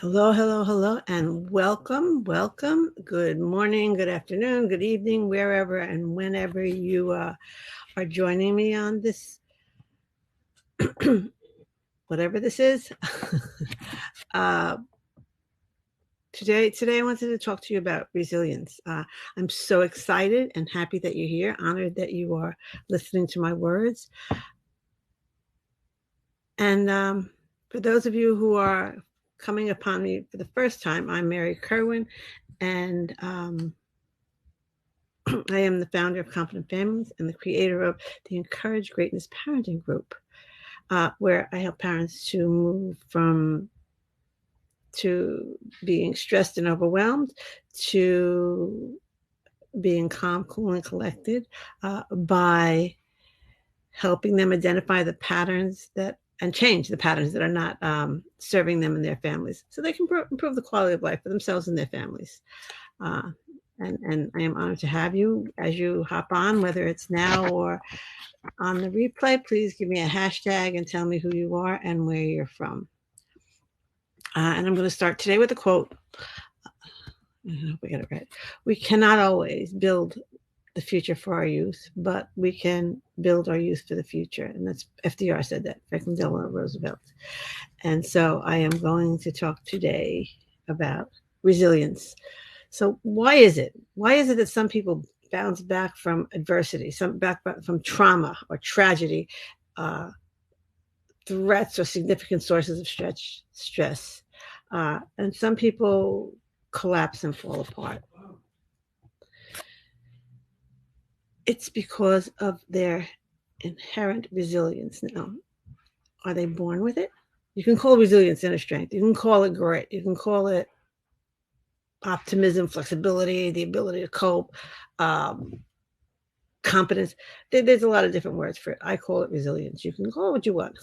Hello, hello, hello, and welcome, welcome. Good morning, good afternoon, good evening, wherever and whenever you are joining me on this, whatever this is. uh, today, I wanted to talk to you about resilience. I'm so excited and happy that you're here, honored that you are listening to my words. And for those of you who are coming upon me for the first time, I'm Mary Kerwin, and I am the founder of Confident Families and the creator of the Encourage Greatness Parenting Group, where I help parents to move from to being stressed and overwhelmed to being calm, cool, and collected by helping them identify the patterns that and change the patterns that are not serving them and their families, so they can improve the quality of life for themselves and their families. Uh, and I am honored to have you as you hop on, whether it's now or on the replay. Please give me a hashtag and tell me who you are and where you're from. And I'm going to start today with a quote. I hope I get it right. We cannot always build the future for our youth, but we can build our youth for the future. And that's FDR said that, Franklin Delano Roosevelt. And so I am going to talk today about resilience. So why is it that some people bounce back from adversity, some back from trauma or tragedy, threats or significant sources of stress, and some people collapse and fall apart? It's because of their inherent resilience. Now, are they born with it? You can call resilience inner strength. You can call it grit. You can call it optimism, flexibility, the ability to cope, competence. There's a lot of different words for it. I call it resilience. You can call it what you want.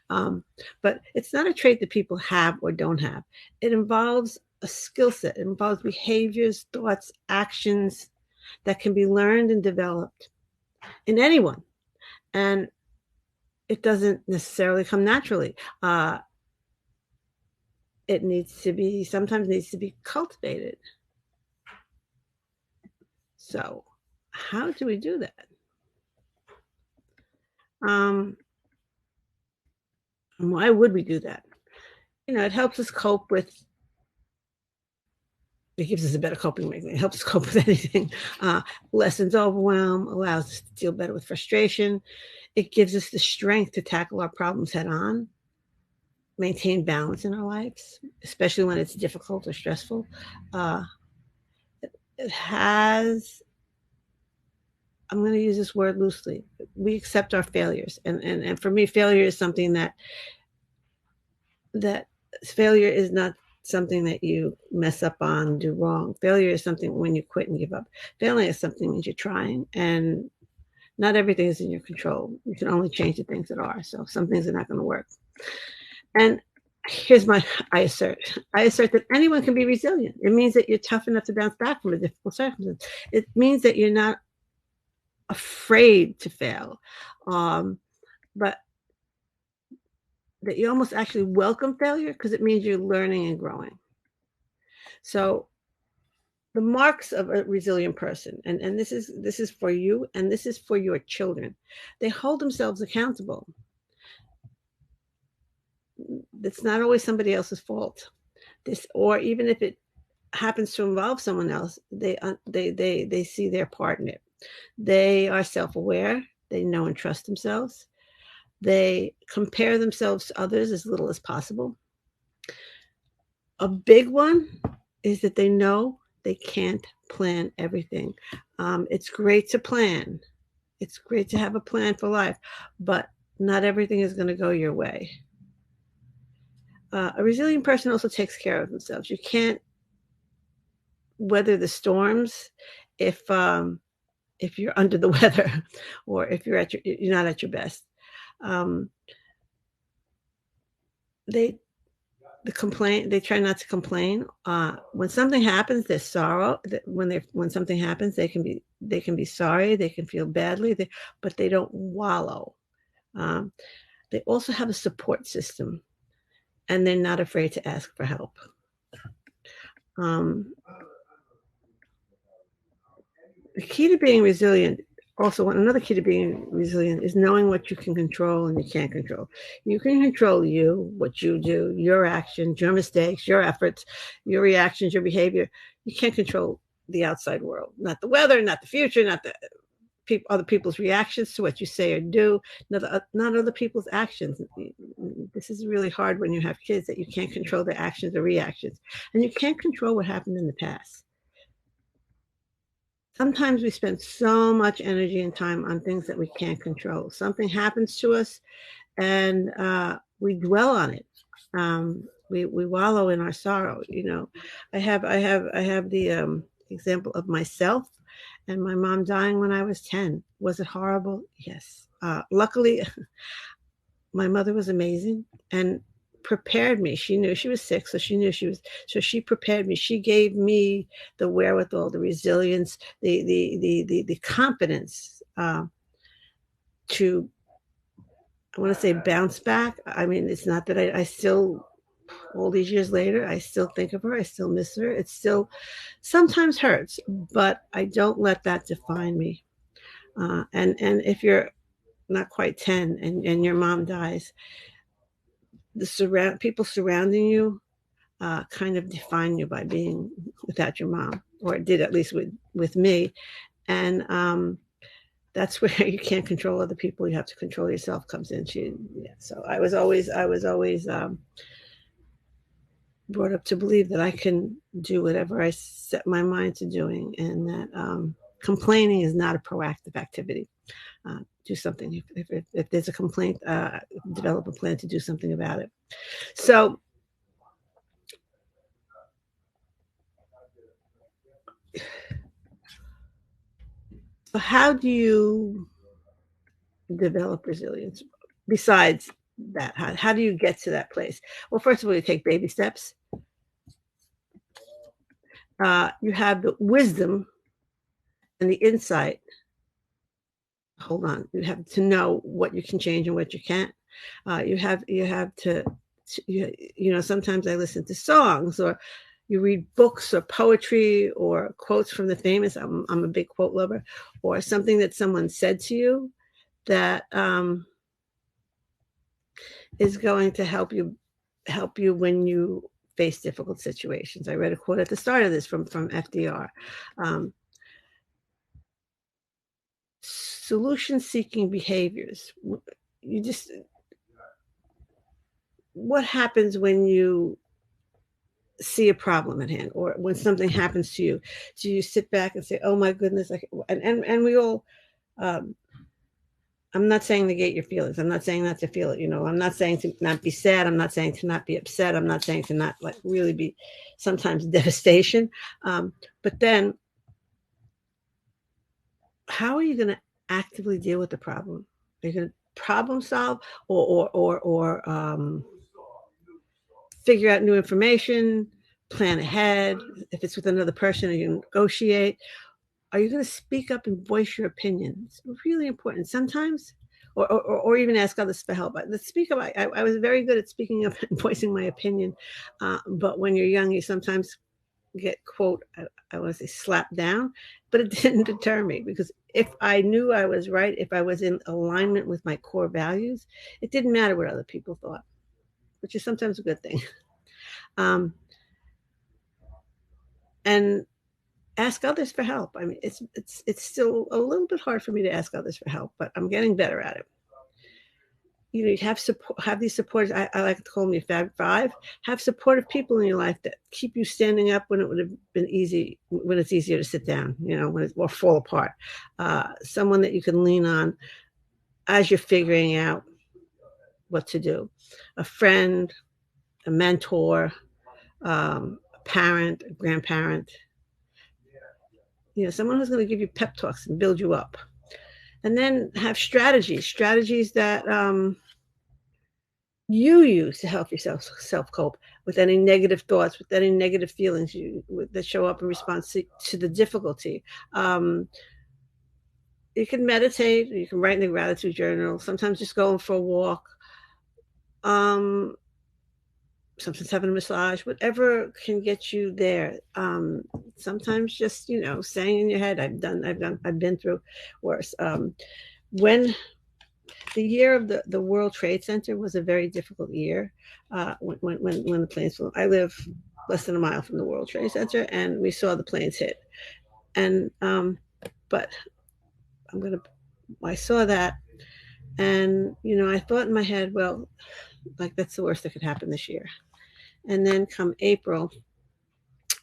But it's not a trait that people have or don't have. It involves a skill set. It involves behaviors, thoughts, actions that can be learned and developed in anyone. And it doesn't necessarily come naturally. It sometimes needs to be cultivated. So how do we do that? Why would we do that? It helps us cope with, it gives us a better coping mechanism. It helps us cope with anything. Lessens overwhelm, allows us to deal better with frustration. It gives us the strength to tackle our problems head on, maintain balance in our lives, especially when it's difficult or stressful. It has, I'm going to use this word loosely, we accept our failures. And for me, failure is something that failure is not something that you mess up on, do wrong. Failure is something when you quit and give up. Failing is something that you're trying, and not everything is in your control. You can only change the things that are. So some things are not going to work. And here's I assert that anyone can be resilient. It means that you're tough enough to bounce back from a difficult circumstance. It means that you're not afraid to fail, but that you almost actually welcome failure, because it means you're learning and growing. So the marks of a resilient person, and this is for you, and this is for your children. They hold themselves accountable. It's not always somebody else's fault. Or even if it happens to involve someone else, they see their part in it. They are self-aware. They know and trust themselves. They compare themselves to others as little as possible. A big one is that they know they can't plan everything. It's great to plan. It's great to have a plan for life, but not everything is going to go your way. A resilient person also takes care of themselves. You can't weather the storms if you're under the weather, or if you're not at your best. They try not to complain. When something happens, there's sorrow. When something happens, they can be sorry. They can feel badly, but they don't wallow. They also have a support system, and they're not afraid to ask for help. Um, the key to being resilient, also another key to being resilient, is knowing what you can control and you can't control. You can control you, what you do, your actions, your mistakes, your efforts, your reactions, your behavior. You can't control the outside world, not the weather, not the future, not the other people's reactions to what you say or do, not other people's actions. This is really hard when you have kids, that you can't control their actions or reactions, and you can't control what happened in the past. Sometimes we spend so much energy and time on things that we can't control. Something happens to us, and we dwell on it. We wallow in our sorrow. I have the example of myself and my mom dying when I was 10. Was it horrible? Yes. Luckily, my mother was amazing and prepared me. She knew she was sick, so she prepared me. She gave me the wherewithal, the resilience, the confidence to, I want to say, bounce back. I mean, it's not that I still, all these years later, I still think of her. I still miss her. It still sometimes hurts, but I don't let that define me. And if you're not quite 10 and your mom dies, the people surrounding you kind of define you by being without your mom, or it did, at least with me. And that's where you can't control other people. You have to control yourself. Comes in. So I was always brought up to believe that I can do whatever I set my mind to doing, and that complaining is not a proactive activity. Do something. If there's a complaint, develop a plan to do something about it. So how do you develop resilience besides that? How do you get to that place? Well, first of all, you take baby steps. You have the wisdom and the insight. Hold on. You have to know what you can change and what you can't. You have to sometimes I listen to songs, or you read books or poetry or quotes from the famous. I'm a big quote lover, or something that someone said to you that is going to help you when you face difficult situations. I read a quote at the start of this from FDR. Um, Solution seeking behaviors. You just What happens when you see a problem at hand, or when something happens to you? Do you sit back and say, "Oh my goodness," and we all, um, I'm not saying negate your feelings. I'm not saying not to feel it. I'm not saying to not be sad. I'm not saying to not be upset. I'm not saying to not, like, really be sometimes devastation. But then, how are you going to actively deal with the problem? Are you going to problem solve, or figure out new information, plan ahead? If it's with another person, you negotiate. Are you going to speak up and voice your opinion? It's really important. Sometimes, or even ask others for help. Let's speak up. I was very good at speaking up and voicing my opinion, but when you're young, you sometimes get, quote, I want to say, slapped down, but it didn't deter me, because if I knew I was right, if I was in alignment with my core values, it didn't matter what other people thought, which is sometimes a good thing. Um, and ask others for help. I mean, it's still a little bit hard for me to ask others for help, but I'm getting better at it. You have support, have these supporters. I like to call them your Fab Five. Have supportive people in your life that keep you standing up when it would have been easy, when it's easier to sit down, or fall apart. Someone that you can lean on as you're figuring out what to do. A friend, a mentor, a parent, a grandparent. Someone who's going to give you pep talks and build you up. And then have strategies that you use to help yourself self-cope with any negative thoughts, with any negative feelings that show up in response to the difficulty. You can meditate, you can write in the gratitude journal, sometimes just going for a walk. sometimes having a massage, whatever can get you there. Sometimes just, saying in your head, I've been through worse. When the year of the World Trade Center was a very difficult year. When the planes flew, I live less than a mile from the World Trade Center, and we saw the planes hit. And but I saw that, and I thought in my head, well, like that's the worst that could happen this year. And then come April,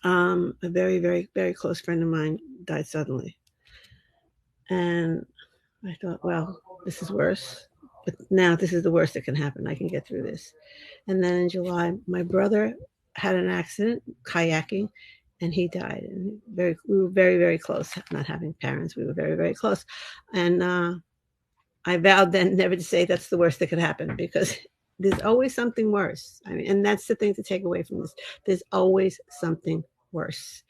a very, very, very close friend of mine died suddenly. And I thought, well, this is worse. But now this is the worst that can happen. I can get through this. And then in July, my brother had an accident kayaking, and he died. And we were very, very close. Not having parents, we were very, very close. And I vowed then never to say that's the worst that could happen, because there's always something worse. I mean, and that's the thing to take away from this. There's always something worse.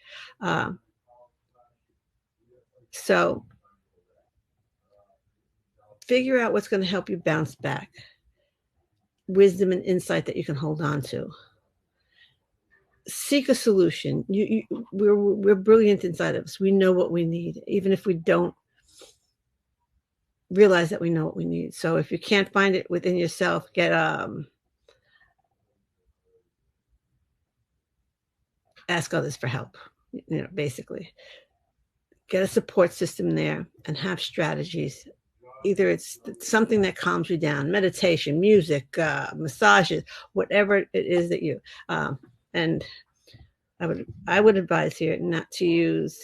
So figure out what's going to help you bounce back. Wisdom and insight that you can hold on to. Seek a solution. We're brilliant inside of us. We know what we need, even if we don't realize that we know what we need. So if you can't find it within yourself, ask others for help. Basically, get a support system there and have strategies. Either it's something that calms you down, meditation, music, massages, whatever it is that you. And I would advise here not to use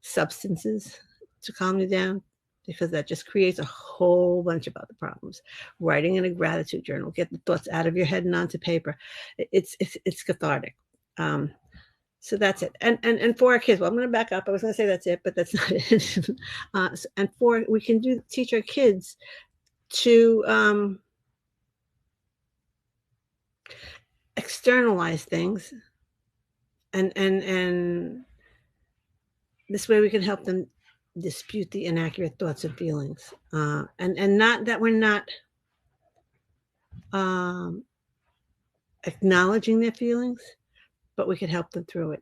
substances to calm you down, because that just creates a whole bunch of other problems. Writing in a gratitude journal, get the thoughts out of your head and onto paper. It's cathartic. So that's it. And for our kids, well, I'm going to back up. I was going to say that's it, but that's not it. And we can teach our kids to externalize things, and this way we can help them dispute the inaccurate thoughts and feelings, and not that we're not acknowledging their feelings, but we can help them through it.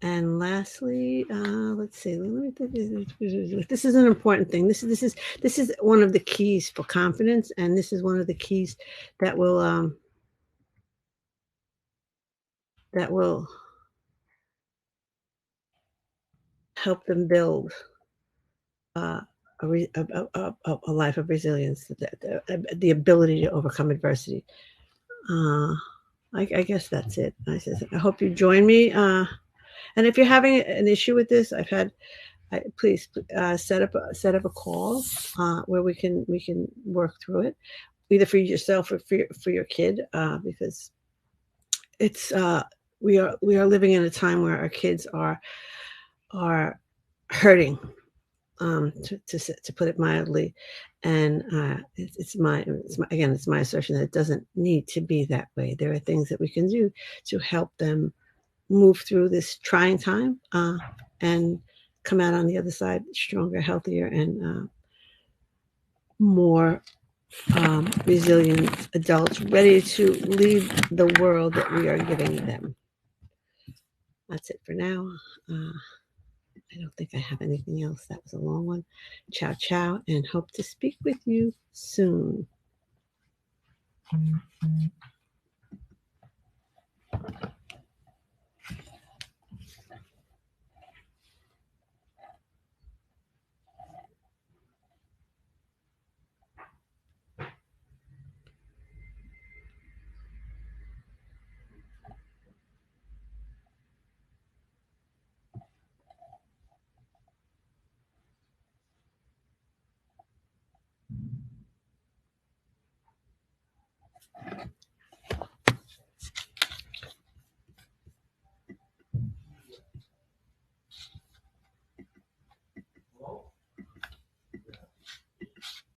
And lastly, let's see. This is an important thing. This is one of the keys for confidence, and this is one of the keys that will help them build a life of resilience, the ability to overcome adversity. I guess that's it. I hope you join me. And if you're having an issue with this, please set up a call where we can work through it, either for yourself or for your kid, because it's we are living in a time where our kids are hurting, to put it mildly, and it's my assertion that it doesn't need to be that way. There are things that we can do to help them move through this trying time, and come out on the other side stronger, healthier, and more resilient adults, ready to lead the world that we are giving them. That's it for now. I don't think I have anything else. That was a long one. Ciao, ciao, and hope to speak with you soon.